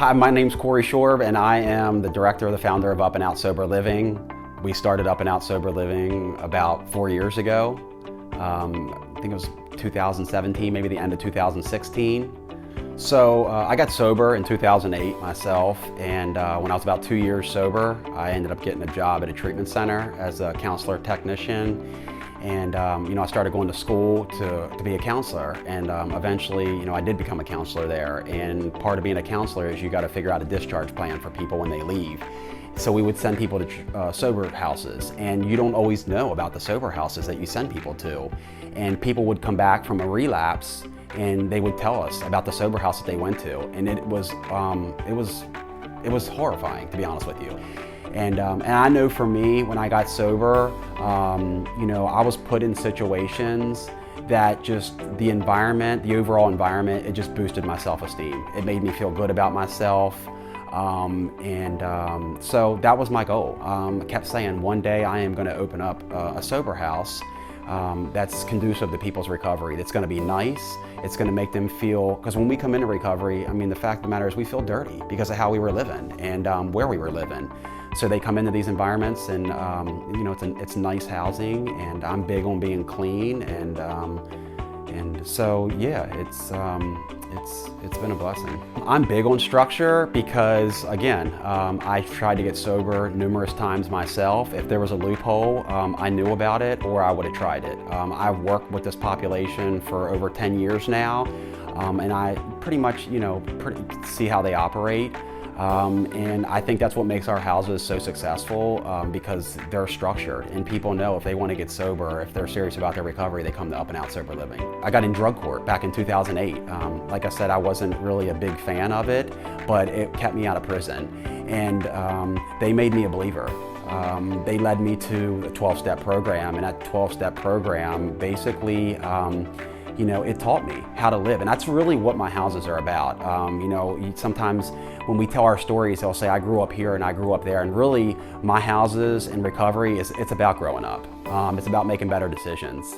Hi, my name's Korey S, and I am the director, the founder of Up and Out Sober Living. We started Up and Out Sober Living about 4 years ago. I think it was 2017, maybe the end of 2016. So I got sober in 2008 myself, and when I was about 2 years sober, I ended up getting a job at a treatment center as a counselor technician. And I started going to school to be a counselor, and eventually, I did become a counselor there. And part of being a counselor is you got to figure out a discharge plan for people when they leave. So we would send people to sober houses, and you don't always know about the sober houses that you send people to. And people would come back from a relapse, and they would tell us about the sober house that they went to, and it was horrifying, to be honest with you. And I know for me, when I got sober, I was put in situations that just the environment, the overall environment, it just boosted my self-esteem. It made me feel good about myself. So that was my goal. I kept saying, one day I am going to open up a sober house that's conducive to people's recovery. That's going to be nice. It's going to make them feel, because when we come into recovery, the fact of the matter is we feel dirty because of how we were living and where we were living. So they come into these environments, and it's nice housing, and I'm big on being clean, and so yeah, it's been a blessing. I'm big on structure because, again, I tried to get sober numerous times myself. If there was a loophole, I knew about it, or I would have tried it. I've worked with this population for over 10 years now, and I pretty much see how they operate. And I think that's what makes our houses so successful, because they're structured, and people know if they want to get sober, if they're serious about their recovery, they come to Up and Out Sober Living. I got in drug court back in 2008. Like I said, I wasn't really a big fan of it, but it kept me out of prison, and they made me a believer. They led me to a 12-step program, and that 12-step program basically it taught me how to live, and that's really what my houses are about. Sometimes when we tell our stories, they'll say, I grew up here and I grew up there, and really my houses and recovery, it's about growing up. It's about making better decisions.